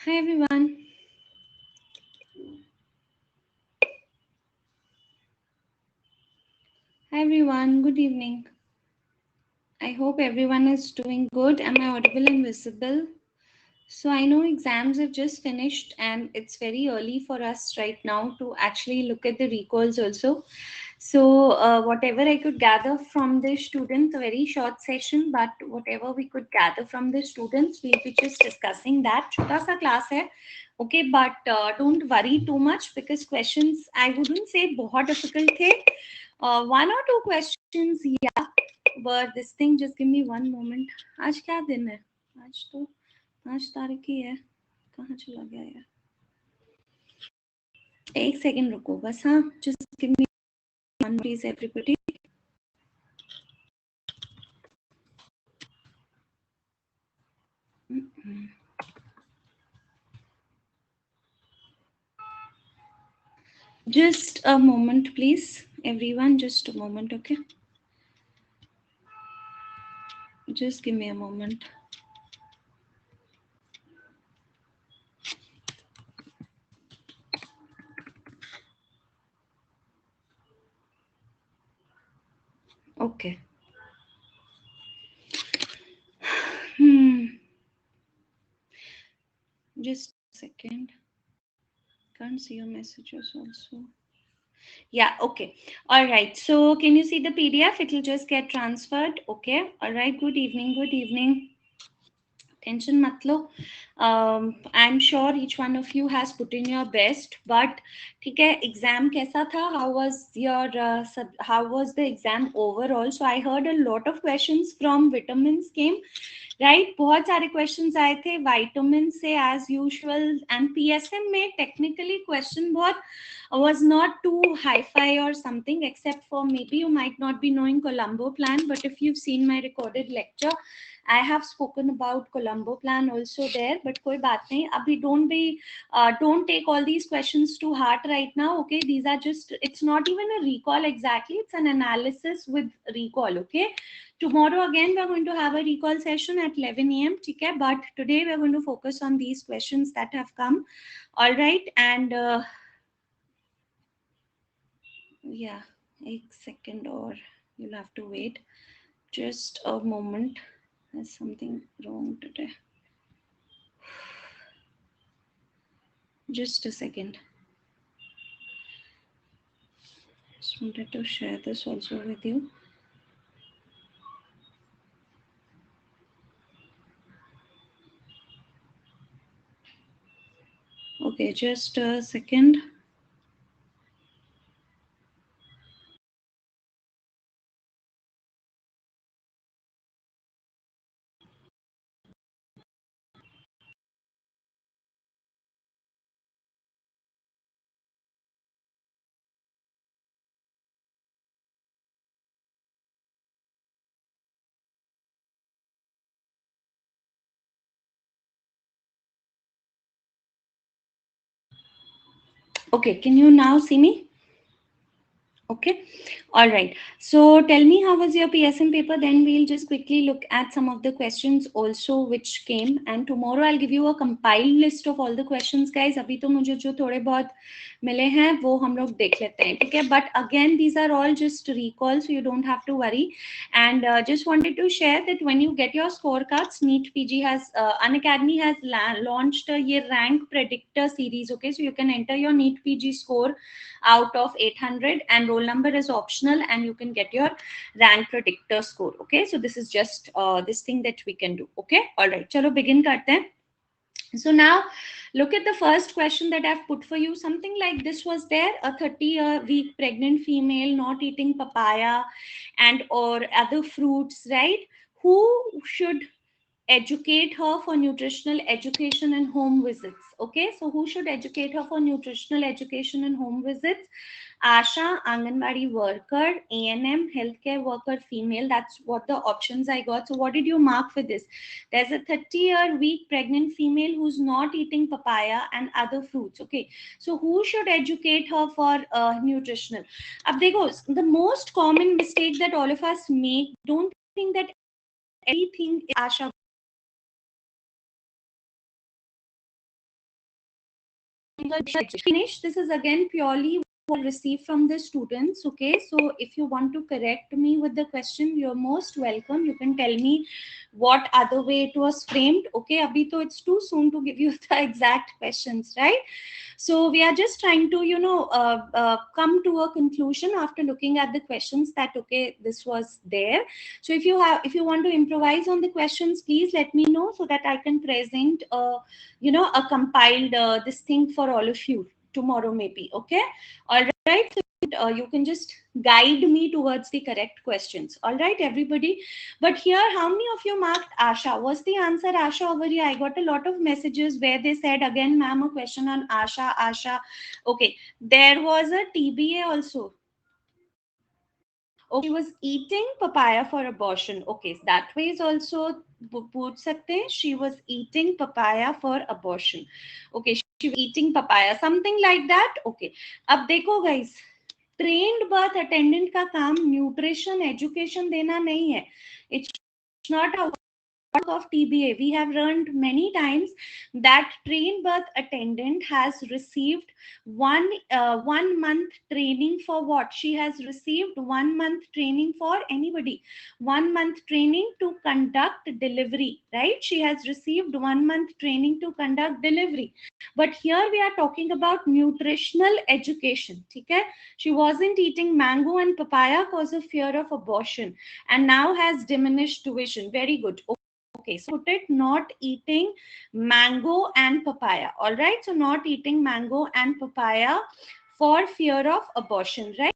Hi everyone. Hi everyone. Good evening. I hope everyone is doing good. Am I audible and visible? So I know exams have just finished and it's very early for us right now to actually look at the recalls also. So whatever I could gather from the students, a very short session, but whatever we could gather from the students, we'll be just discussing that. छोटा सा class है, okay, but don't worry too much because questions I wouldn't say बहुत difficult थे. One or two questions, yeah, but this thing just give me one moment. आज क्या दिन है? आज तो 5 तारीख ही है. कहाँ चला गया यार? एक सेकंड रुको बस. हाँ, just give me one please everybody. Just a moment please everyone, just a moment, okay? Just give me a moment. Okay. Just a second. Can't see your messages also. Yeah, okay. All right. So can you see the PDF? It will just get transferred. Okay. All right. Good evening. Good evening. Tension mat lo. I'm sure each one of you has put in your best, but ठीक है, exam कैसा था? How was your how was the exam overall? So I heard a lot of questions from vitamins came, right? बहुत सारे questions आए थे vitamin से as usual, and PSM में technically question बहुत was not too hi-fi or something, except for maybe you might not be knowing Colombo plan, but if you've seen my recorded lecture, I have spoken about Colombo plan also there, but कोई बात नहीं. अभी don't take all these questions to heart right now. Okay, these are just, it's not even a recall exactly. It's an analysis with recall. Okay, tomorrow again we are going to have a recall session at 11 a.m. Okay, but today we are going to focus on these questions that have come. All right, and yeah, a second, or you'll have to wait. Just a moment. There's something wrong today. Just a second. Just wanted to share this also with you. Okay, just a second. Okay, can you now see me? Okay, all right. So tell me, how was your PSM paper? Then we'll just quickly look at some of the questions also which came. And tomorrow I'll give you a compiled list of all the questions, guys. अभी तो मुझे जो थोड़े बहुत मिले हैं वो हम लोग देख लेते हैं, ठीक है? But again, these are all just recall, so you don't have to worry. And just wanted to share that when you get your scorecards, NEET PG has Unacademy has launched a year rank predictor series. Okay, so you can enter your NEET PG score out of 800, and roll number is optional, and you can get your rank predictor score. Okay, so this is just this thing that we can do. Okay, all right, chalo begin karte hain. So now look at the first question that I've put for you. Something like this was there: a 30-week pregnant female not eating papaya and or other fruits, right? Who should educate her for nutritional education and home visits? Okay, so who should educate her for nutritional education and home visits? Asha, Anganwadi worker, ANM, healthcare worker, female. That's what the options I got. So what did you mark for this? There's a 30-week pregnant female who's not eating papaya and other fruits. Okay, so who should educate her for nutritional? Ab dekho, the most common mistake that all of us make, don't think that everything is Asha Finish. This is again purely what I received from the students. Okay, so if you want to correct me with the question, you're most welcome. You can tell me what other way it was framed. Okay, abhi to it's too soon to give you the exact questions, right? So we are just trying to, come to a conclusion after looking at the questions that okay, this was there. So if you want to improvise on the questions, please let me know so that I can present, a compiled this thing for all of you tomorrow maybe. Okay, all right. So you can just guide me towards the correct questions. All right, everybody. But here, how many of you marked Asha? Was the answer Asha over here? I got a lot of messages where they said again, ma'am, a question on Asha, Asha. Okay, there was a TBA also. Okay, she was eating papaya for abortion. Okay, so that way is also put सकते हैं. She was eating papaya for abortion. Okay, she was eating papaya, something like that. Okay, अब देखो guys, trained birth attendant का काम nutrition education देना नहीं है. It's not a of TBA. We have learned many times that trained birth attendant has received 1 month training for what? She has received 1 month training for anybody. 1 month training to conduct delivery, right? She has received 1 month training to conduct delivery. But here we are talking about nutritional education. Okay? She wasn't eating mango and papaya because of fear of abortion and now has diminished vision. Very good. Okay, so put it not eating mango and papaya. All right, so not eating mango and papaya for fear of abortion, right?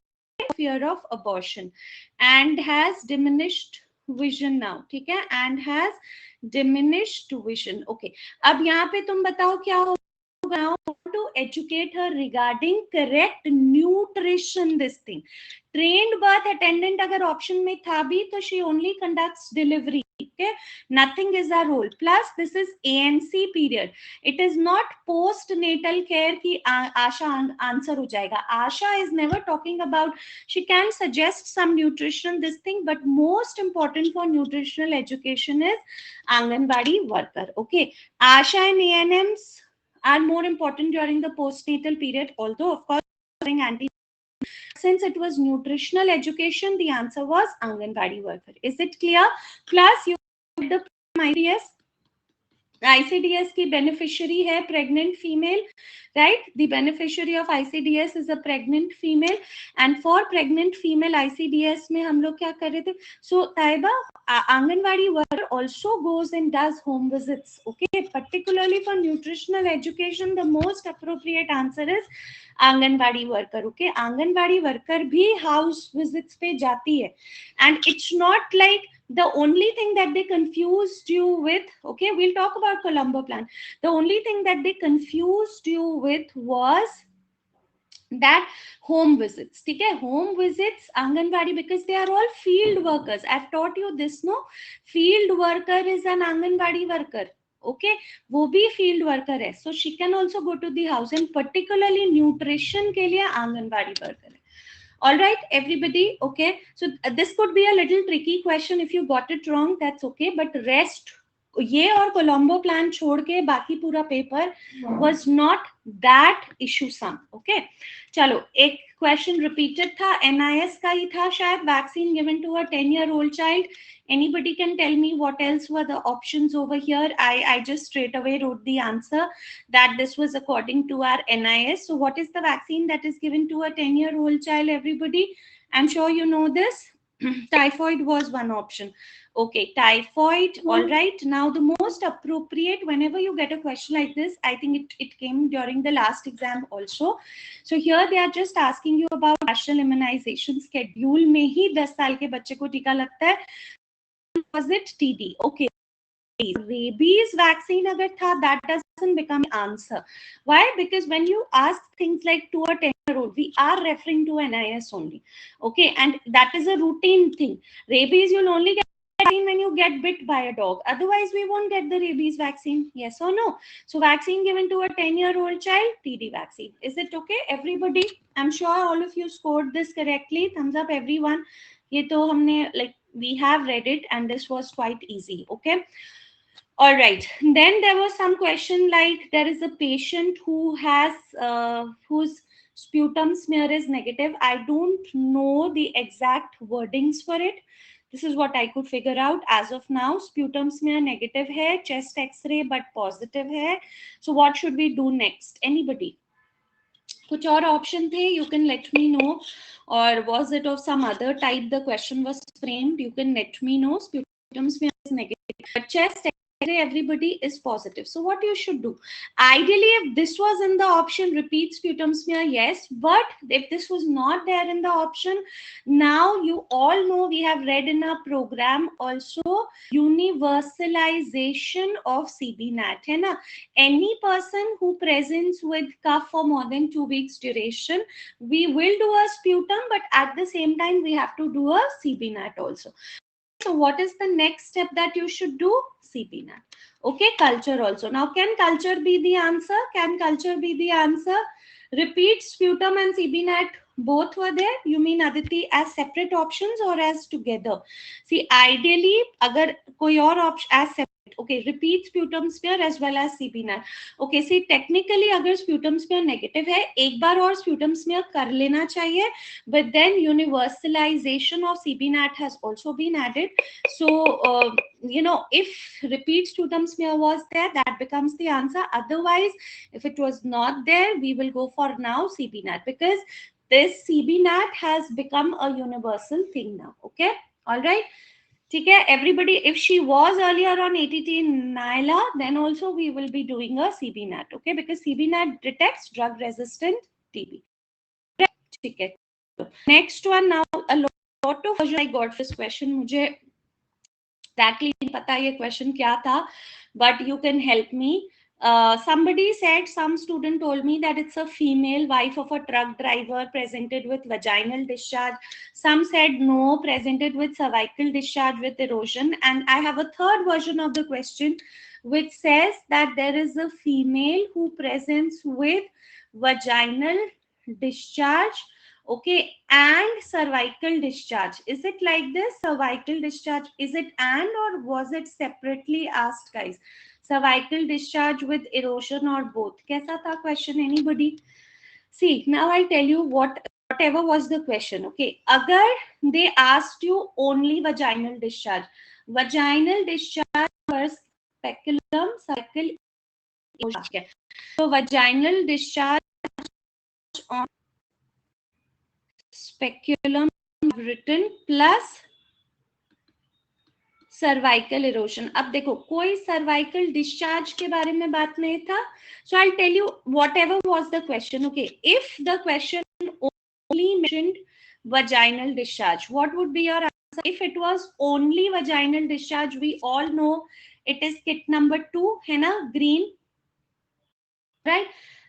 Fear of abortion and has diminished vision now. ठीक है, and has diminished vision. Okay, अब यहाँ पे तुम बताओ क्या होगा? Now to educate her regarding correct nutrition. This thing, trained birth attendant अगर option में था भी तो she only conducts delivery. Okay, nothing is a role. Plus this is ANC period. It is not postnatal care की आशा answer हो जाएगा. Asha is never talking about. She can suggest some nutrition this thing, but most important for nutritional education is Anganwadi worker. Okay, Asha and ANMs are more important during the postnatal period, although of course during anti, since it was nutritional education, the answer was Anganwadi worker. Is it clear? Plus you the ICDS. ICDS की beneficiary है pregnant female, right? The beneficiary of ICDS is a pregnant female, and for pregnant female ICDS में हम लोग क्या कर रहे थे? So Taiba, Anganwadi worker also goes and does home visits. Okay, particularly for nutritional education, the most appropriate answer is anganwadi worker. Okay, anganwadi worker भी house visits पे जाती है, and it's not like the only thing that they confused you with. Okay, we'll talk about Colombo plan. The only thing that they confused you with was that home visits. ठीक है, home visits anganwadi, because they are all field workers. I've taught you this, no? Field worker is an anganwadi worker. Okay, वो भी field worker है, so she can also go to the house, and particularly nutrition के लिए anganwadi worker है. All right, everybody. Okay, so this could be a little tricky question. If you got it wrong, that's okay, but rest ये और Colombo plan छोड़ के बाकी पूरा paper was not that issue sum. Okay, चलो एक क्वेश्चन रिपीटेड था, NIS का ही था शायद. Vaccine given to a 10-year-old child. Anybody can tell me what else were the options over here? I just straight away wrote the answer that this was according to our NIS. So what is the vaccine that is given to a 10-year-old child, everybody? I'm sure you know this. Typhoid was one option. Okay, typhoid. All right. Now the most appropriate, whenever you get a question like this, I think it came during the last exam also. So here they are just asking you about national immunization schedule में ही 10 साल के बच्चे को टीका लगता है. Was it TD? Okay. Rabies vaccine agar tha, that doesn't become an answer. Why? Because when you ask things like to a 10-year-old, we are referring to NIS only. Okay, and that is a routine thing. Rabies you'll only get when you get bit by a dog. Otherwise, we won't get the rabies vaccine. Yes or no? So vaccine given to a 10-year-old child, TD vaccine. Is it okay, everybody? I'm sure all of you scored this correctly. Thumbs up, everyone. ये तो हमने, like, we have read it and this was quite easy. Okay. All right. Then there was some question like there is a patient who has whose sputum smear is negative. I don't know the exact wordings for it. This is what I could figure out as of now. Sputum smear negative hai, chest X-ray but positive hai. So what should we do next? Anybody? कुछ और option थे? You can let me know. Or was it of some other type the question was framed? You can let me know. Sputum smear is negative, but chest X-ray everybody is positive. So what you should do? Ideally, if this was in the option repeat sputum smear, yes. But if this was not there in the option, now you all know we have read in our program also universalization of CB-NAT है ना. Any person who presents with cough for more than 2 weeks duration, we will do a sputum, but at the same time we have to do a CB-NAT also. So what is the next step that you should do? CB-NAT. Okay, culture also. Now, can culture be the answer? Can culture be the answer? Repeat sputum and CB-NAT both were there. You mean Aditi as separate options or as together? See, ideally, agar koi aur option as separate. Okay, repeat sputum smear as well as CB-NAT. Okay, see, technically अगर sputum smear negative है, एक बार और sputum smear कर लेना चाहिए, but then universalization of CB-NAT has also been added. So, if repeat sputum smear was there, that becomes the answer. Otherwise, if it was not there, we will go for now CB-NAT, because this CB-NAT has become a universal thing now. Okay, all right. Okay, everybody, if she was earlier on ATT Naila, then also we will be doing a CB-NAT, okay, because CB-NAT detects drug resistant TB. Okay. Next one now, a lot of I got this question. मुझे exactly नहीं पता ये question क्या था, but you can help me. Somebody said, some student told me that it's a female wife of a truck driver presented with vaginal discharge. Some said no, presented with cervical discharge with erosion. And I have a third version of the question which says that there is a female who presents with vaginal discharge, okay, and cervical discharge. Is it like this? Cervical discharge, is it and, or was it separately asked, guys? Cervical discharge with erosion or both? Kaisa tha question? Anybody? See, now I'll tell you whatever was the question. Okay, agar they asked you only vaginal discharge for speculum, cervical erosion. So vaginal discharge on speculum written plus cervical erosion. अब देखो कोई cervical discharge के बारे में बात नहीं था. So I tell you whatever was the question. Okay, if the question only mentioned vaginal discharge, what would be your answer? If it was only vaginal discharge, we all know it is kit number 2 है ना, green, right?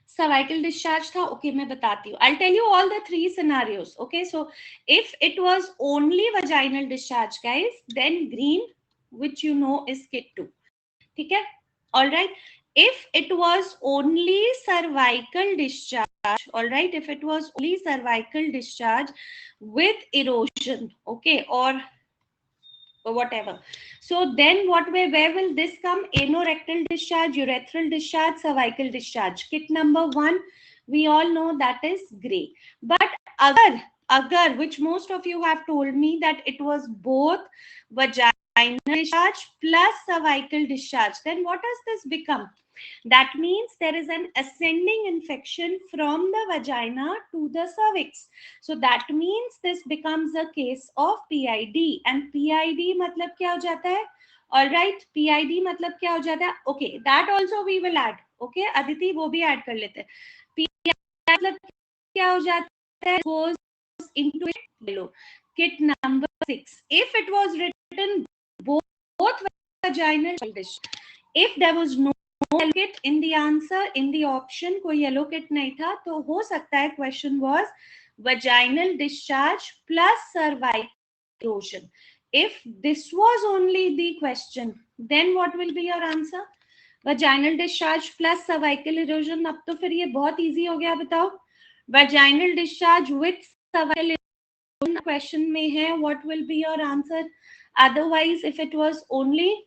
Cervical discharge tha. Okay, मैं बताती हूँ. I'll tell you all the 3 scenarios. Okay, so if it was only vaginal discharge, guys, then green, which you know is kit 2. ठीक है? All right. If it was only cervical discharge, all right, if it was only cervical discharge with erosion, okay, or whatever, so then where will this come? Anorectal discharge, urethral discharge, cervical discharge. Kit number 1, we all know that is gray. But agar which most of you have told me that it was both vaginal discharge plus cervical discharge, then what does this become? That means there is an ascending infection from the vagina to the cervix. So that means this becomes a case of PID. And PID मतलब क्या हो जाता है? All right, PID मतलब क्या हो जाता है? Okay, that also we will add. Okay, Aditi वो भी add कर लेते हैं. PID मतलब क्या हो जाता है? Goes into it below. Kit number 6. If it was written both vaginal dish, if there was no kit in the answer, in the option कोई yellow kit नहीं था, तो हो सकता है question was vaginal discharge plus cervical erosion. If this was only the question, then what will be your answer? Vaginal discharge plus cervical erosion. अब तो फिर ये बहुत easy हो गया. बताओ, vaginal discharge with cervical erosion question में है, what will be your answer? Otherwise, if it was only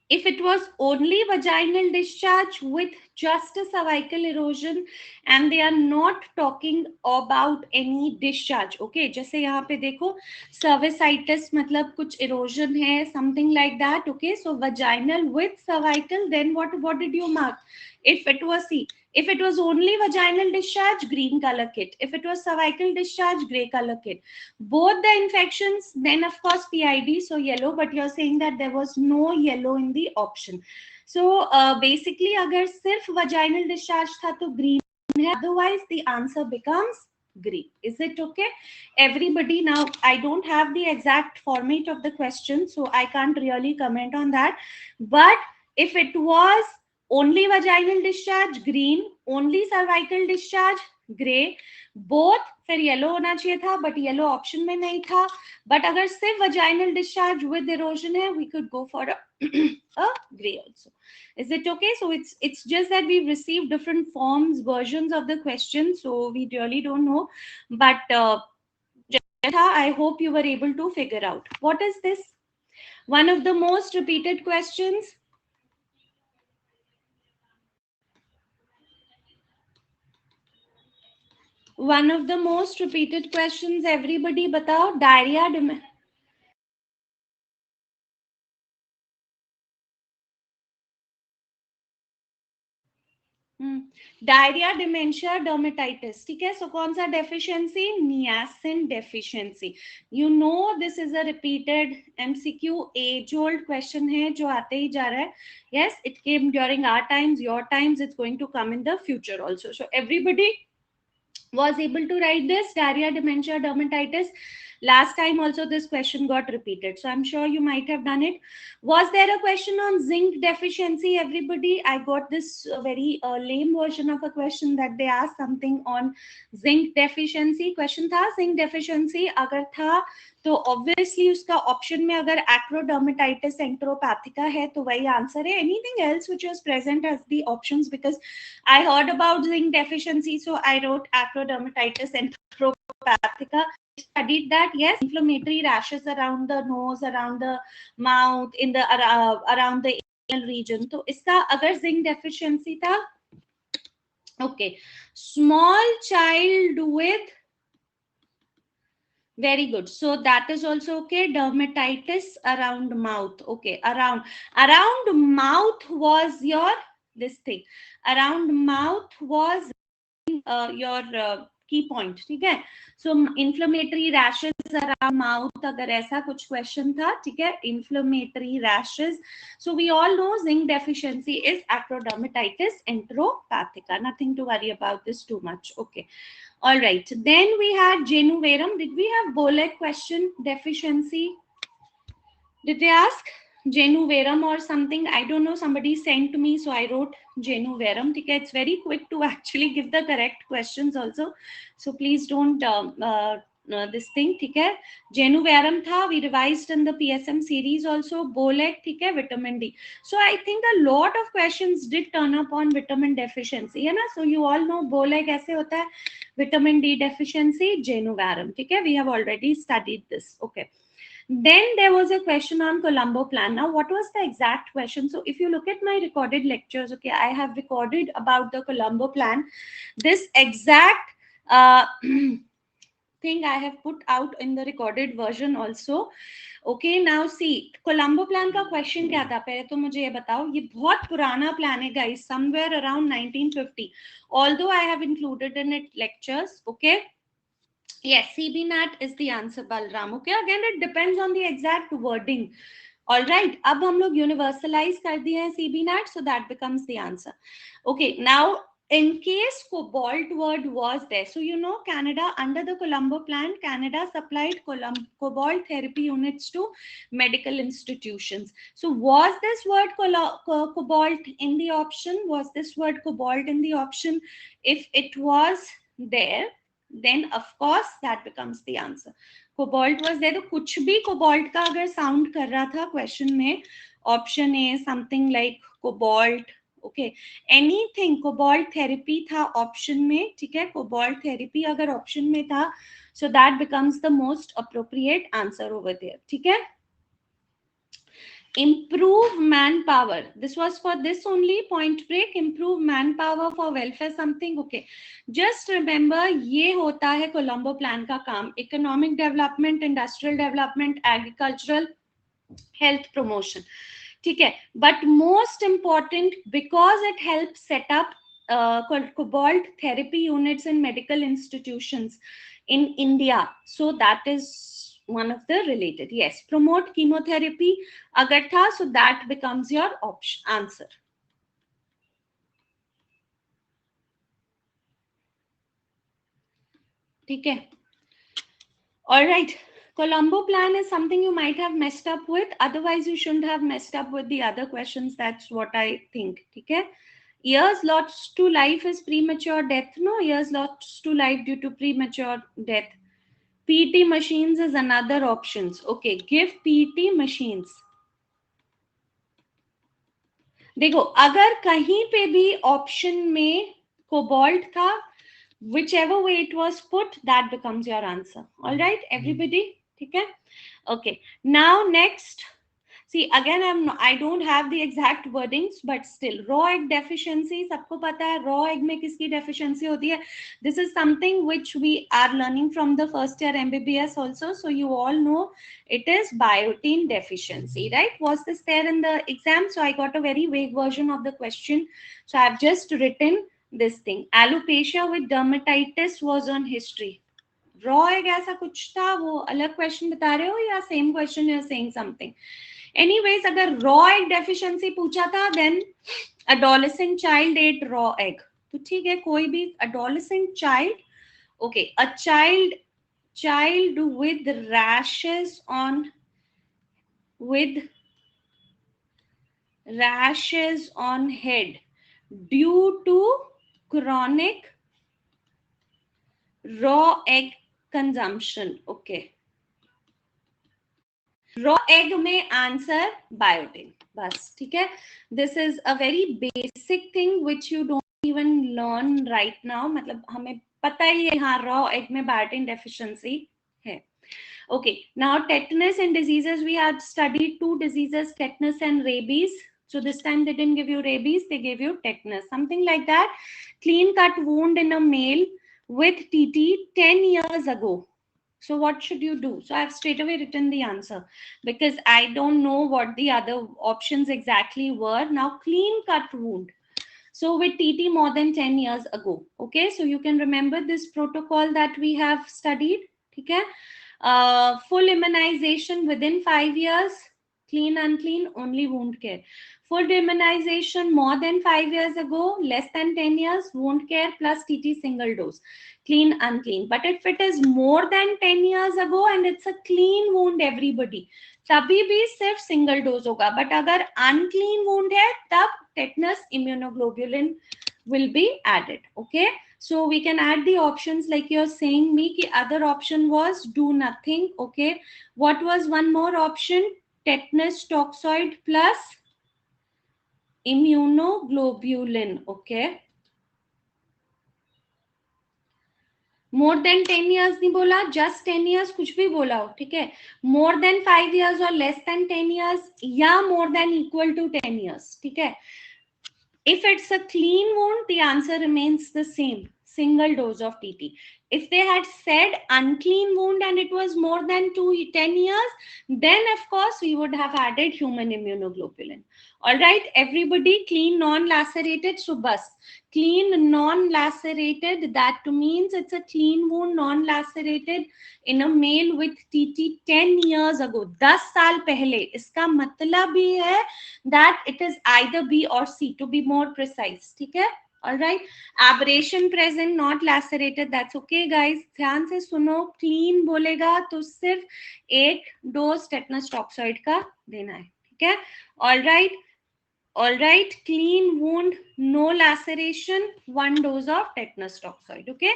If it was only vaginal discharge with just a cervical erosion and they are not talking about any discharge, okay, जैसे यहाँ पे देखो cervicitis मतलब कुछ erosion है, something like that, okay, so vaginal with cervical, then what did you mark? If it was, see, if it was only vaginal discharge, green color kit. If it was cervical discharge, gray color kit. Both the infections, then of course PID, so yellow, but you're saying that there was no yellow in the option. So basically अगर सिर्फ vaginal discharge था तो green है, otherwise the answer becomes green. Is it okay? Everybody, now I don't have the exact format of the question, so I can't really comment on that. But if it was only vaginal discharge, green, only cervical discharge, gray, both, फिर yellow होना चाहिए था, but yellow option में नहीं था. But अगर सिर्फ vaginal discharge with erosion है, we could go for a gray also. Is it okay? So it's just that we've received different forms, versions of the question, so we really don't know. But I hope you were able to figure out. What is this? One of the most repeated questions. One of the most repeated questions, everybody batao, diarrhea. Diarrhoea dementia dermatitis, ठीक है. So कौन सा deficiency? Niacin deficiency. You know this is a repeated MCQ, as old question है जो आते ही जा रहा है. Yes, it came during our times, your times, it's going to come in the future also. So everybody was able to write this, diarrhea, dementia, dermatitis. Last time also this question got repeated, so I'm sure you might have done it. Was there a question on zinc deficiency, everybody? I got this very lame version of a question that they asked something on zinc deficiency. Question था zinc deficiency, अगर था तो obviously उसका option में अगर एक्रोडर्मेटाइटिस एंट्रोपैथिका है तो वही आंसर है. Anything else which was present as the options, because I heard about zinc deficiency, so I wrote acrodermatitis enteropathica. Studied that, yes, inflammatory rashes around the nose, around the mouth, in the around the anal region. तो इसका अगर zinc deficiency था, okay, small child with, very good, so that is also okay. Dermatitis around mouth, okay, around mouth was your this thing, around mouth was your की point, ठीक है. So inflammatory rashes around mouth, अगर ऐसा कुछ question था, ठीक है, inflammatory rashes. So we all know zinc deficiency is acrodermatitis enteropathica. Nothing to worry about this too much. Okay, all right, then we had genuvarum. Did we have Bolek question deficiency? Did they ask genuvarum or something? I don't know, somebody sent to me, so I wrote genuvarum. Okay, it's very quick to actually give the correct questions also, so please don't this thing, ठीक है. genuvarum था, we revised in the PSM series also. Bolek, ठीक है, vitamin D. So I think a lot of questions did turn up on vitamin deficiency, है ना. So you all know Bolek ऐसे होता है, vitamin D deficiency, genuvarum, ठीक है. We have already studied this. Okay. Then there was a question on Colombo plan. Now, what was the exact question? So if you look at my recorded lectures, okay, I have recorded about the Colombo plan. This exact thing I have put out in the recorded version also. Okay, now see, Colombo plan का question क्या था? पहले तो मुझे ये बताओ. ये बहुत पुराना plan है guys, somewhere around 1950. Although I have included in it lectures, okay. Yes, CBNAT is the answer, Balram. Okay, again it depends on the exact wording. All right, अब हम लोग universalize कर दिए हैं CBNAT, so that becomes the answer. Okay, now in case cobalt word was there, so you know Canada, under the Colombo plan, Canada supplied cobalt therapy units to medical institutions. So was this word cobalt in the option? Was this word cobalt in the option? If it was there, then of course that becomes the answer. Cobalt was there, तो कुछ भी cobalt का अगर sound कर रहा था question में, option A something like cobalt, okay, anything. cobalt therapy था option में, ठीक है, cobalt therapy अगर option में था, so that becomes the most appropriate answer over there, ठीक है. Improve manpower. This was for this only, point break. Improve manpower for welfare something. Okay, just remember ये होता है कोलंबो प्लान का काम. Economic development, industrial development, agricultural, health promotion. ठीक है, but most important because it helps set up cobalt therapy units in medical institutions in India. So that is one of the related. Yes, promote chemotherapy agar tha, so that becomes your option answer. ठीक है, all right. Colombo plan is something you might have messed up with. Otherwise, you shouldn't have messed up with the other questions. That's what I think. Okay. Years lost to life is premature death. No, years lost to life due to premature death. PT machines is another options. Okay, give PT machines. देखो, अगर कहीं पे भी option में cobalt था, whichever way it was put, that becomes your answer. All right, everybody. ठीक है? Okay. Now next. See, again, I don't have the exact wordings, but still, raw egg deficiency, सबको पता है raw egg में किसकी deficiency होती है. This is something which we are learning from the first year MBBS also. So you all know it is biotin deficiency, right? Was this there in the exam? So I got a very vague version of the question. So I've just written this thing. Alopecia with dermatitis was on history. Raw egg ऐसा कुछ था, वो अलग question बता रहे हो या same question you're saying something? Anyways, अगर raw egg deficiency पूछा था, then adolescent child ate raw egg. तो ठीक है, कोई भी adolescent child, okay, a child with rashes on head due to chronic raw egg consumption. Okay. Raw egg में answer biotin. बस ठीक है. This is a very basic thing which you don't even learn right now. मतलब हमें पता ही है हाँ raw egg में बायोटिन डेफिशिएंसी है. Okay, now tetanus and diseases, we had studied two diseases, tetanus and rabies. So this time they didn't give you rabies, they gave you tetanus, something like that. Clean cut wound in a male with TT 10 years ago. So what should you do? So I've straight away written the answer because I don't know what the other options exactly were. Now clean cut wound. So with TT more than 10 years ago. Okay, so you can remember this protocol that we have studied. Okay. Full immunization within 5 years, clean, unclean, only wound care. Full immunization more than 5 years ago, less than 10 years, wound care plus TT single dose, clean, unclean. But if it is more than 10 years ago and it's a clean wound, everybody, तभी भी सिर्फ single dose होगा. But अगर unclean wound है तब tetanus immunoglobulin will be added. Okay, so we can add the options like you're saying me ki other option was do nothing. Okay, what was one more option? Tetanus toxoid plus immunoglobulin. Okay, more than 10 years नहीं बोला, just 10 years कुछ भी बोला हो. ठीक है, more than 5 years और less than 10 years या more than equal to 10 years. ठीक है, if it's a clean wound, the answer remains the same, single dose of TT. If they had said unclean wound and it was more than 10 years, then of course we would have added human immunoglobulin. All right, everybody, clean non-lacerated. So bus, clean non-lacerated, that means it's a clean wound non-lacerated in a male with TT 10 years ago. 10 साल पहले. इसका मतलब भी है that it is either B or C, to be more precise. ठीक है. All right, aberration present, not lacerated, that's okay guys. ध्यान से सुनो, clean बोलेगा तो सिर्फ एक डोज टेटनस टॉक्सॉइड का देना है. ठीक है. All right, clean wound, no laceration, 1 dose of tetanus toxoid. Okay,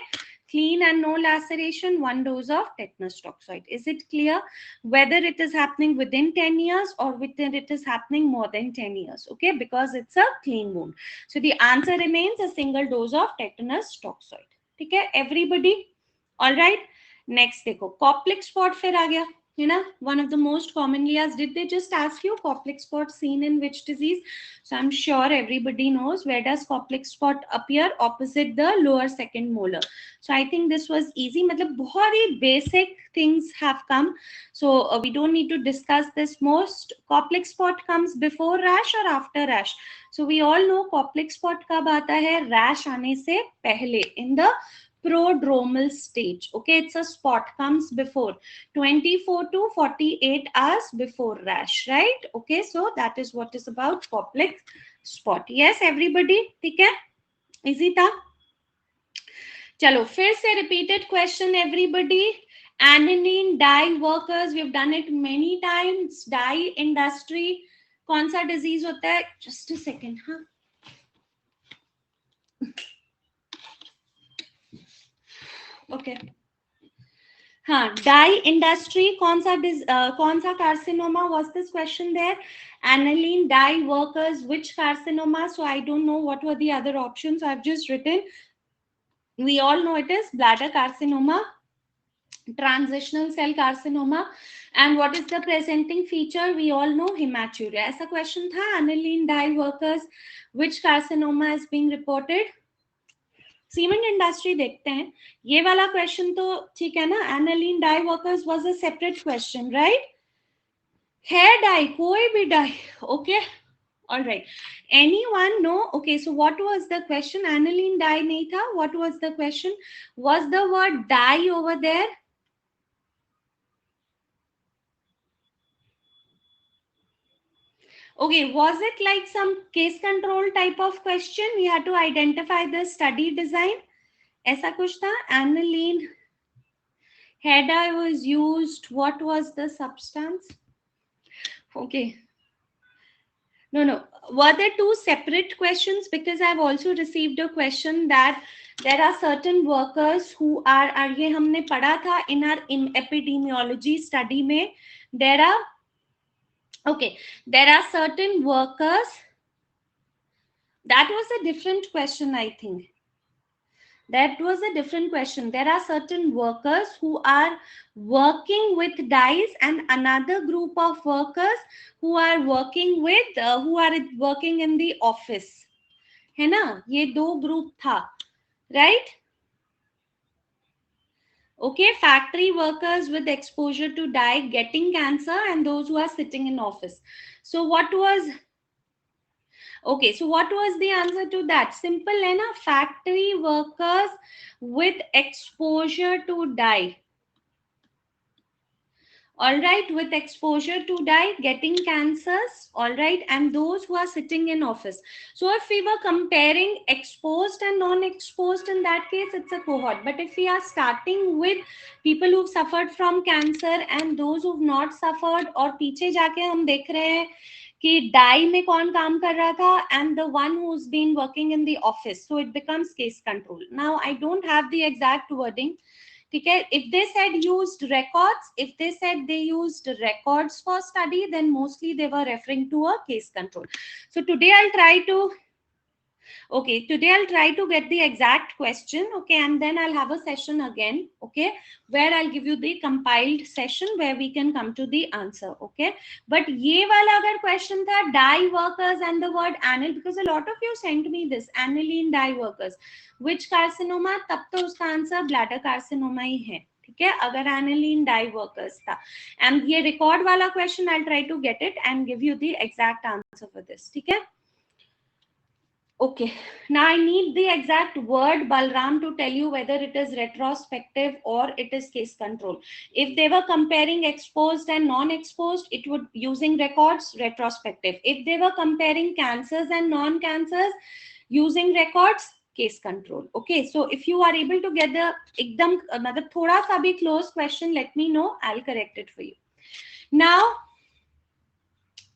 clean and no laceration, 1 dose of tetanus toxoid. Is it clear? Whether it is happening within 10 years or whether it is happening more than 10 years. Okay, because it's a clean wound. So the answer remains a single dose of tetanus toxoid. Okay, everybody. All right. Next देखो, Koplik spot फिर आ गया. You know, one of the most commonly asked, did they just ask you complex spot seen in which disease? So I'm sure everybody knows, where does complex spot appear? Opposite the lower second molar. So I think this was easy. मतलब बहुत ही basic things have come. So we don't need to discuss this. Most complex spot comes before rash or after rash. So we all know complex spot कब आता है? Rash आने से पहले, in the prodromal stage. Okay, it's a spot, comes before 24 to 48 hours before rash, right? Okay, so that is what is about complex spot. Yes, everybody, ठीक है? Easy था? चलो फिर से repeated question, everybody. Aniline dye workers, we've done it many times. Dye industry, कौन सा disease होता है? Just a second, हाँ. Okay. हाँ, डाई इंडस्ट्री कौन सा carcinoma was this question there? aniline dye workers, which carcinoma? So I don't know what were the other options. I've just written, we all know it is bladder carcinoma, transitional cell carcinoma, and what is the presenting feature? We all know hematuria. ऐसा question था, aniline dye workers, which carcinoma is being reported? Cement industry देखते हैं, ये वाला question तो ठीक है ना, aniline dye workers was a separate question, right? Hair dye, कोई भी dye, okay, alright, anyone no? Okay, so what was the question? Aniline dye नहीं था, what was the question? Was the word dye over there? Okay, was it like some case control type of question? We had to identify the study design. ऐसा कुछ था? Aniline hair dye was used. What was the substance? Okay. No. Were there two separate questions? Because I've also received a question that there are certain workers who are ये हमने पढ़ा था in our epidemiology study में. There are certain workers. That was a different question, I think. That was a different question. There are certain workers who are working with dyes and another group of workers who are working with who are working in the office. है ना? ये दो group था, right? Okay, factory workers with exposure to dye getting cancer and those who are sitting in office. So what was the answer to that? Simple है ना? Factory workers with exposure to dye. All right, with exposure to dye getting cancers, all right, and those who are sitting in office. So if we were comparing exposed and non-exposed, in that case it's a cohort. But if we are starting with people who've suffered from cancer and those who've not suffered, और पीछे जाके हम देख रहे हैं कि die में कौन काम कर रहा था, and the one who's been working in the office, so it becomes case control. Now I don't have the exact wording. Okay, if they said used records, if they said they used records for study, then mostly they were referring to a case control. So today I'll try to get the exact question, okay, and then I'll have a session again, okay, where I'll give you the compiled session where we can come to the answer, okay. But ये वाला अगर question था dye workers and the word anil, because a lot of you sent me this aniline dye workers, which carcinoma, तब तो उसका answer bladder carcinoma ही है, ठीक है, अगर aniline dye workers था. And ये record वाला question I'll try to get it and give you the exact answer for this, ठीक है. Okay, now I need the exact word, Balram, to tell you whether it is retrospective or it is case control. If they were comparing exposed and non-exposed, it would using records, retrospective. If they were comparing cancers and non-cancers, using records, case control. Okay, so if you are able to get the एकदम मतलब थोड़ा सा भी close question, let me know. I'll correct it for you. Now,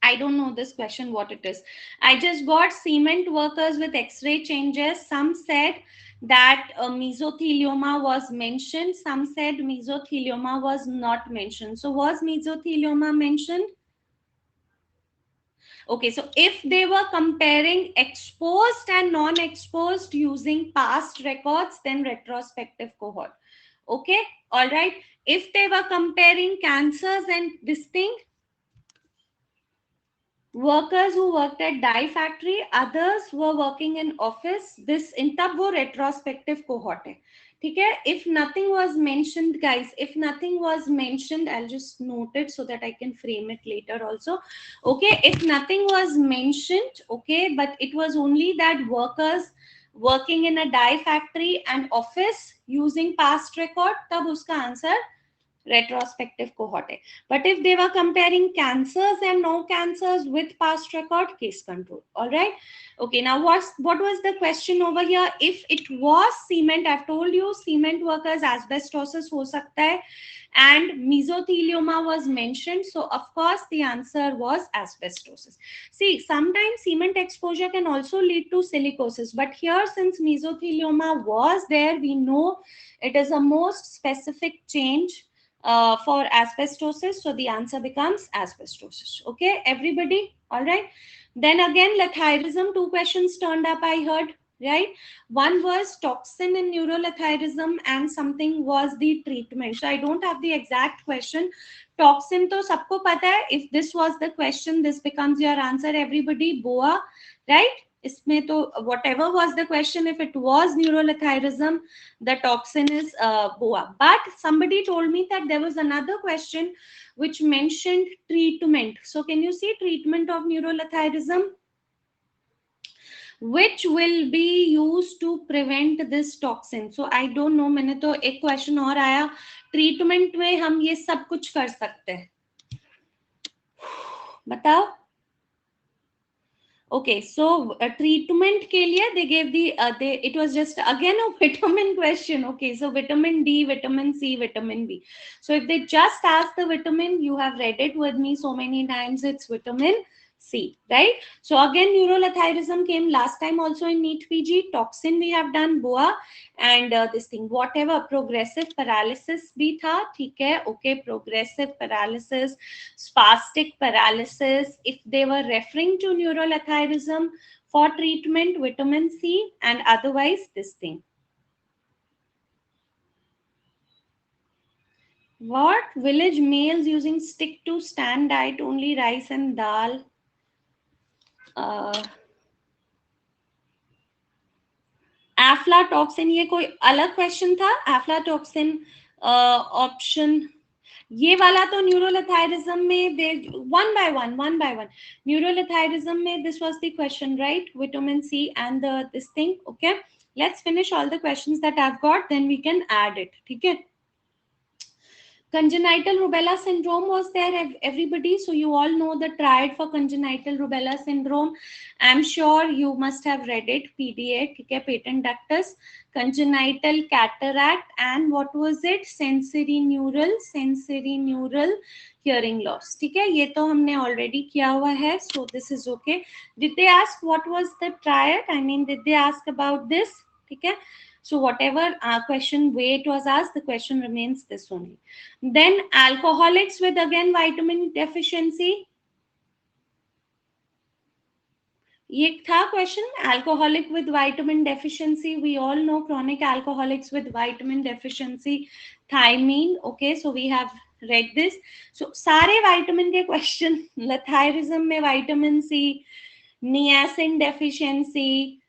I don't know this question what it is. I just got cement workers with X-ray changes. Some said that mesothelioma was mentioned. Some said mesothelioma was not mentioned. So was mesothelioma mentioned? Okay, so if they were comparing exposed and non-exposed using past records, then retrospective cohort. Okay, all right. If they were comparing cancers and this thing, workers who worked at dye factory, others were working in office, this in तब वो retrospective cohort है. ठीक है. If nothing was mentioned, guys, if nothing was mentioned, I'll just note it so that I can frame it later also. Okay, if nothing was mentioned, okay, but it was only that workers working in a dye factory and office using past record, तब उसका answer retrospective cohort hai. But if they were comparing cancers and no cancers with past record, case control. All right. Okay, now what was the question over here? If it was cement, I've told you cement workers asbestosis ho sakta hai, and mesothelioma was mentioned, so of course the answer was asbestosis. See, sometimes cement exposure can also lead to silicosis, but here since mesothelioma was there, we know it is a most specific change for asbestosis, so the answer becomes asbestosis. Okay, everybody, all right. Then again, letharism, two questions turned up, I heard, right? One was toxin in neuroletharism and something was the treatment. So I don't have the exact question. Toxin to sabko pata hai. If this was the question, this becomes your answer, everybody. BOA, right? इसमें तो whatever was the question, if it was neuroletharism, the toxin is BOA. But somebody told me that there was another question which mentioned treatment. So can you see treatment of neuroletharism? Which will be used to prevent this toxin. So I don't know, मैंने तो एक question और आया, treatment में हम ये सब कुछ कर सकते हैं, बताओ. Okay, so treatment के लिए they gave the it was just again a vitamin question. Okay, so vitamin D, vitamin C, vitamin B. So if they just ask the vitamin, you have read it with me so many times, it's vitamin C, right? So again, neuroletharism came last time also in NEET PG. Toxin we have done, BOA, and this thing, whatever, progressive paralysis भी था, ठीक है. Okay, progressive paralysis, spastic paralysis. If they were referring to neuroletharism for treatment, vitamin C, and otherwise this thing. What? Village males using stick to stand diet, only rice and dal. Aflatoxin, ये कोई अलग question था. Aflatoxin option ये वाला तो neurolathyrism में they one by one neurolathyrism में this was the question, right? Vitamin C and this thing. Okay, let's finish all the questions that I have got, then we can add it. ठीक है. Congenital rubella syndrome was there, everybody. So you all know the triad for congenital rubella syndrome. I'm sure you must have read it. PDA, okay, patent ductus, congenital cataract, and what was it? Sensory neural hearing loss. ठीक है, ये तो हमने already किया हुआ है. So this is okay. Did they ask what was the triad? I mean, did they ask about this? ठीक है. So whatever question way it was asked, the question remains this only. Then alcoholics with again vitamin deficiency. ये था question, alcoholic with vitamin deficiency. We all know chronic alcoholics with vitamin deficiency, thiamine. Okay, so we have read this. So सारे vitamin के question, letharism में vitamin C, niacin deficiency,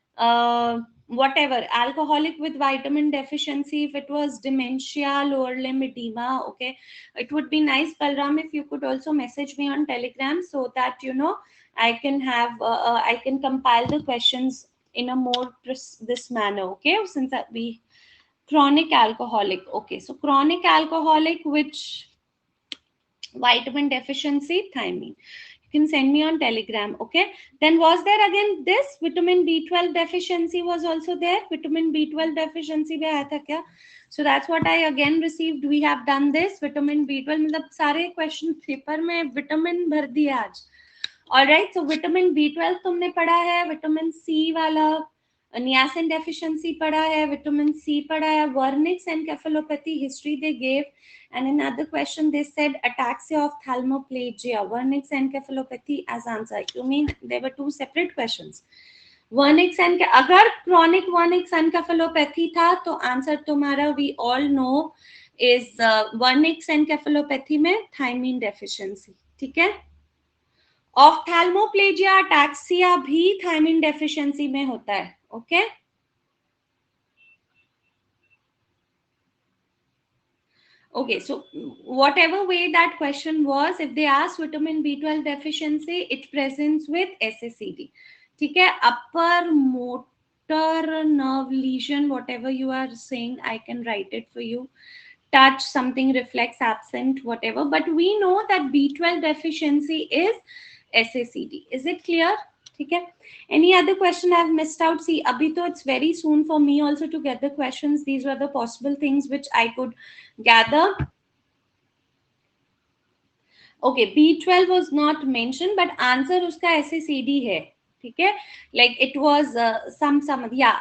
whatever, alcoholic with vitamin deficiency, if it was dementia, lower limb edema. Okay, it would be nice, Balram, if you could also message me on Telegram so that you know I can have I can compile the questions in a more this manner. Okay, since that we chronic alcoholic. Okay, so chronic alcoholic which vitamin deficiency, thiamine. You can send me on Telegram. Okay, then was there again this vitamin B12 deficiency was also there. Vitamin B12 deficiency भी आया था क्या? So that's what I again received. We have done this vitamin B12. मतलब सारे question paper में vitamin भर दिया आज. Alright, so vitamin B12 तुमने पढ़ा है, vitamin C वाला, niacin deficiency पढ़ा है, vitamin C पढ़ा है, vernix encephalopathy history they gave, and another question they said ataxia of thalmoplegia, vernix encephalopathy as answer. You mean there were two separate questions? Wernicke's and, अगर chronic Wernicke's encephalopathy था तो answer तुम्हारा we all know is Wernicke's encephalopathy में thiamine deficiency, ठीक है। Ophthalmoplegia ataxia भी thiamine deficiency में होता है, okay. Okay, so whatever way that question was, if they ask vitamin B12 deficiency, it presents with SACD. ठीक है, upper motor nerve lesion, whatever you are saying, I can write it for you. Touch, something, reflex, absent, whatever. But we know that B12 deficiency is SACD. Is it clear? ठीक है. Any other question I've missed out? See, abhi to it's very soon for me also to get the questions. These were the possible things which I could gather. Okay, B12 was not mentioned, but answer uska SACD hai. ठीक है, like it was some yeah.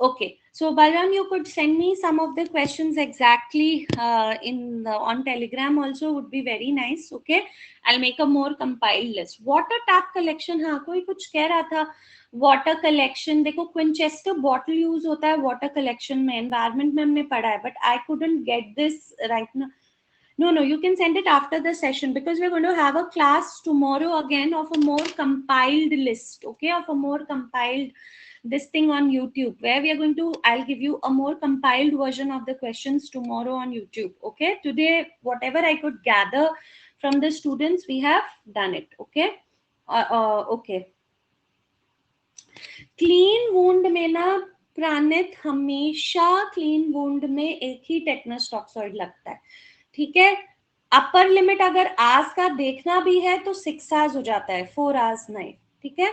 Okay, so Balram, you could send me some of the questions exactly on Telegram also would be very nice. Okay, I'll make a more compiled list. Water tap collection, हाँ कोई कुछ कह रहा था water collection. देखो क्विंचेस्टर bottle use होता है water collection में, एनवायरमेंट में हमने पढ़ा है, but I couldn't get this right now. No, you can send it after the session because we're going to have a class tomorrow again of a more compiled list, okay, of a more compiled this thing on YouTube where we are going to, I'll give you a more compiled version of the questions tomorrow on YouTube, okay. Today, whatever I could gather from the students, we have done it, okay. Okay. Clean wound में ना Prawit हमेशा clean wound में एक ही tetanus toxoid लगता है, ठीक है. Upper limit अगर आवर्स का देखना भी है तो 6 आवर्स हो जाता है, 4 आवर्स नहीं, ठीक है.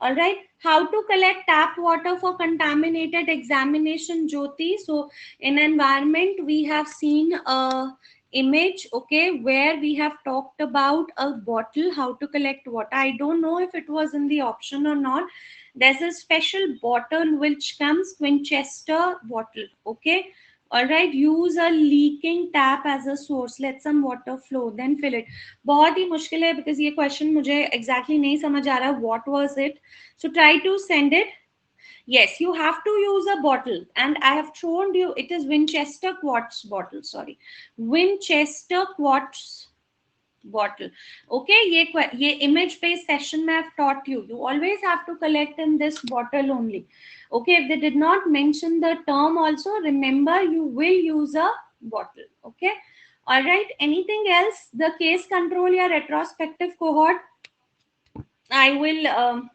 All right, how to collect tap water for contaminated examination, Jyoti? So in environment we have seen a image, okay, where we have talked about a bottle, how to collect water. I don't know if it was in the option or not. There's a special bottle which comes Winchester bottle, okay. All right, use a leaking tap as a source, let some water flow, then fill it. बहुत ही मुश्किल है because ये question मुझे exactly नहीं समझ आ रहा what was it. So try to send it. Yes, you have to use a bottle and I have shown you it is Winchester quartz bottle, sorry, Winchester quartz bottle, okay. ये image based session में I've taught you, you always have to collect in this bottle only, okay. If they did not mention the term also, remember you will use a bottle, okay. All right, anything else? The case control या retrospective cohort, I will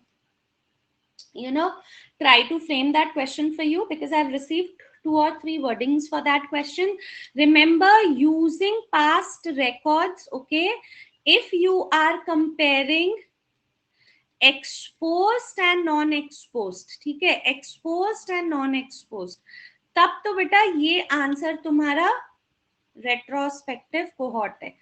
try to frame that question for you because I've received 2 or 3 wordings for that question. Remember, using past records, okay, if you are comparing exposed and non exposed, ठीक है, exposed and non exposed, तब तो बेटा ये answer तुम्हारा retrospective cohort है.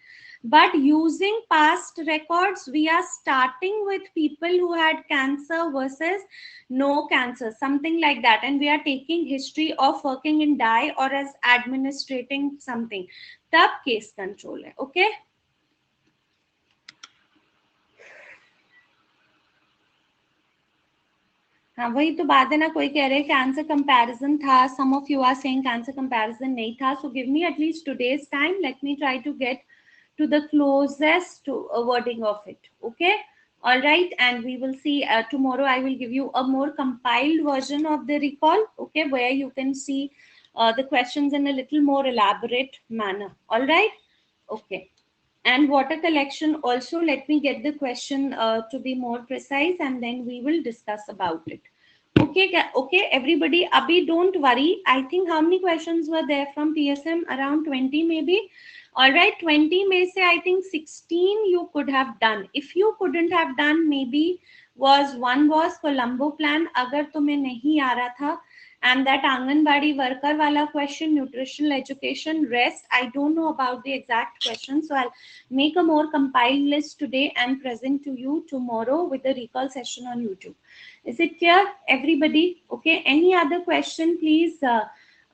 But using past records, we are starting with people who had cancer versus no cancer, something like that, and we are taking history of working in DIE or as administrating something. तब case control है, okay. हाँ वही तो बात है ना, कोई कह रहे कैंसर कंपैरिजन था, some of you are saying cancer comparison नहीं था. So give me at least today's time, let me try to get to the closest to a wording of it, okay. All right, and we will see tomorrow. I will give you a more compiled version of the recall, okay, where you can see the questions in a little more elaborate manner. All right, okay. And water collection also, let me get the question to be more precise and then we will discuss about it. Okay, okay, everybody, abhi don't worry. I think how many questions were there from TSM? Around 20 maybe. All right, 20 में से I think 16 you could have done. If you couldn't have done, maybe one was Colombo plan. अगर तुम्हें नहीं आ रहा था, and that Anganwadi worker wala question, nutritional education, rest, I don't know about the exact question, so I'll make a more compiled list today and present to you tomorrow with the recall session on YouTube. Is it clear, everybody? Okay, any other question, please?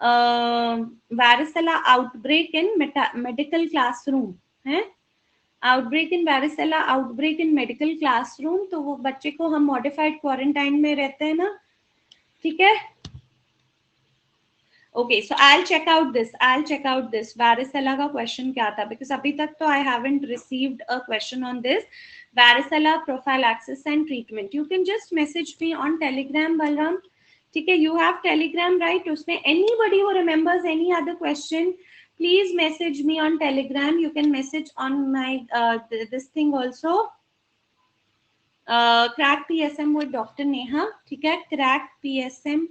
Varicella outbreak in medical classroom. Outbreak in varicella, outbreak in medical classroom, तो वो बच्चे को हम modified quarantine में रहते हैं ना, ठीक है. Okay, so I check out this varicella का क्वेश्चन क्या था, बिकॉज अभी तक तो I haven't received a question on this varicella prophylaxis and treatment. You can just message me on Telegram Balram, ठीक है. यू हैव टेलीग्राम राइट, उसमें anybody who remembers any other question, please message me on telegram. You can message on my this thing also, crack psm with Dr. Neha, ठीक है. crack psm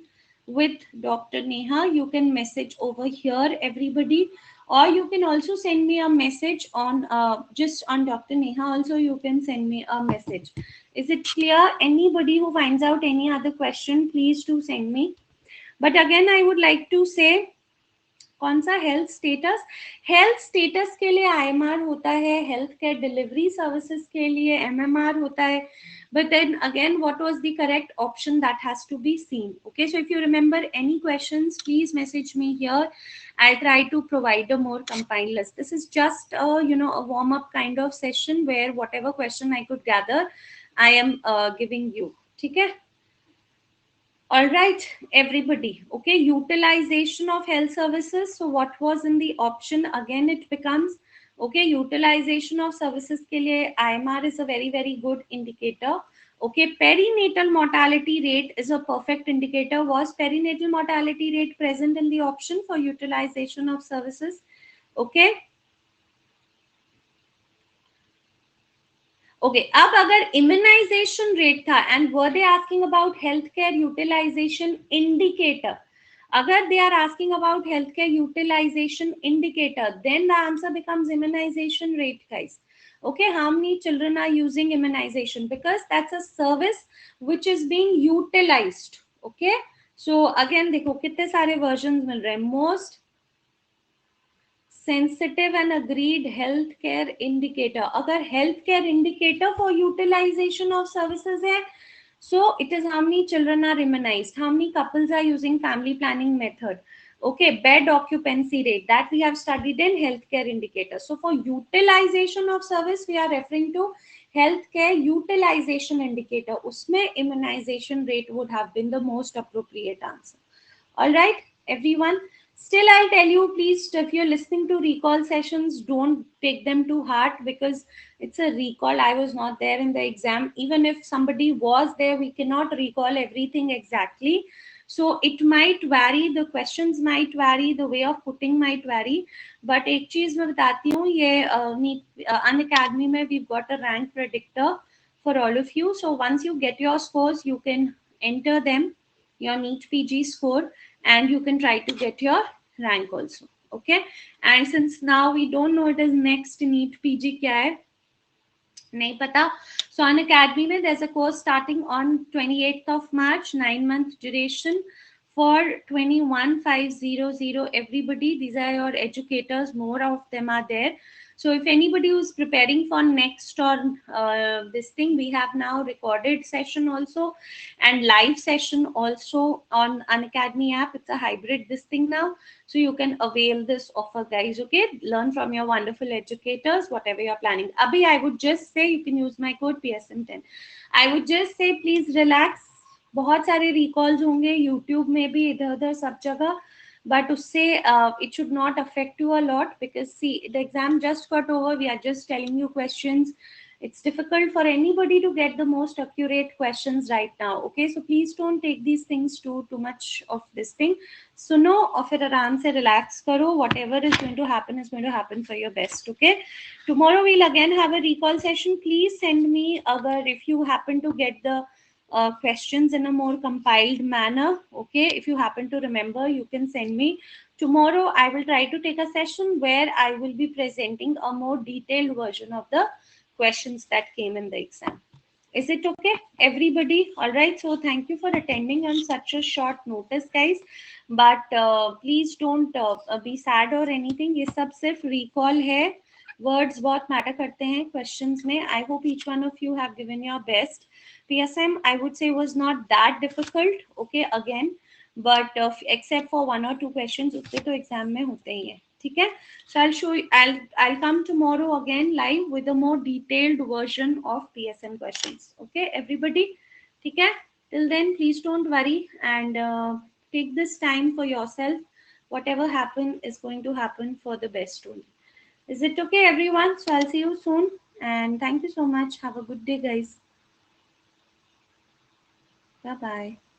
with Dr. Neha, you can message over here everybody, or you can also send me a message on just on Dr. Neha also you can send me a message. Is it clear? Anybody who finds out any other question, please do send me. But again I would like to say, कौन सा health status के लिए IMR होता है, health care delivery services के लिए MMR होता है. But then again, what was the correct option, that has to be seen. Okay, so if you remember any questions, please message me here. I'll try to provide a more compiled list. This is just a warm up kind of session where whatever question I could gather, I am giving you. ठीक है. All right, everybody. Okay, utilization of health services. So what was in the option? Again, it becomes, okay, utilization of services के लिए IMR is a very, very good indicator. Okay, perinatal mortality rate is a perfect indicator. Was perinatal mortality rate present in the option for utilization of services? Okay. Okay, अब अगर immunization rate था and were they asking about health care utilization indicator, अगर they are asking about health care utilization indicator, then the answer becomes immunization rate guys. Okay, how many children are using immunization, because that's a service which is being utilized. Okay, so again देखो कितने सारे versions मिल रहे हैं. Most sensitive and agreed healthcare indicator, अगर healthcare indicator for utilization of services है, so it is how many children are immunized, how many couples are using family planning method. Okay, bed occupancy rate, that we have studied in healthcare indicator. So for utilization of service we are referring to healthcare utilization indicator, उसमें immunization rate would have been the most appropriate answer. All right, everyone. Still, I'll tell you, please, if you're listening to recall sessions, don't take them to heart, because it's a recall. I was not there in the exam. Even if somebody was there, we cannot recall everything exactly. So it might vary, the questions might vary, the way of putting might vary. But एक चीज मैं बताती हूँ, ये Unacademy में we've got a rank predictor for all of you. So once you get your scores, you can enter them, your NEET PG score, and you can try to get your rank also. Okay, and since now we don't know it is next NEET PG क्या है, नहीं पता. So on Academy में there's a course starting on 28th of March, 9-month duration for 21,500 everybody. These are your educators, more of them are there. So if anybody who's preparing for next or this thing, we have now recorded session also and live session also on Unacademy app. It's a hybrid this thing now, so you can avail this offer guys. Okay, learn from your wonderful educators whatever you're planning. Abhi, I would just say you can use my code PSM10. I would just say please relax. बहुत सारे recalls होंगे YouTube में भी, इधर उधर सब जगह, but उससे it should not affect you a lot, because see, the exam just got over, we are just telling you questions. It's difficult for anybody to get the most accurate questions right now. Okay, so please don't take these things too much of this thing. सुनो और फिर आराम से relax करो. Whatever is going to happen is going to happen for your best. Okay, tomorrow we'll again have a recall session. Please send me अगर if you happen to get the questions in a more compiled manner. Okay, if you happen to remember, you can send me. Tomorrow I will try to take a session where I will be presenting a more detailed version of the questions that came in the exam. Is it okay, everybody? All right, so thank you for attending on such a short notice guys, but please don't be sad or anything. ये सब सिर्फ recall है. Words बहुत matter करते हैं questions में. I hope each one of you have given your best. PSM I would say was not that difficult. Okay, again, but except for 1 or 2 questions, उसके तो exam में होते ही है. ठीक है? So I'll show you, I'll come tomorrow again live with a more detailed version of PSM questions. Okay, everybody? ठीक है? Till then, please don't worry and take this time for yourself. Whatever happen is going to happen for the best only. Is it okay, everyone? So I'll see you soon and thank you so much. Have a good day, guys. Bye bye.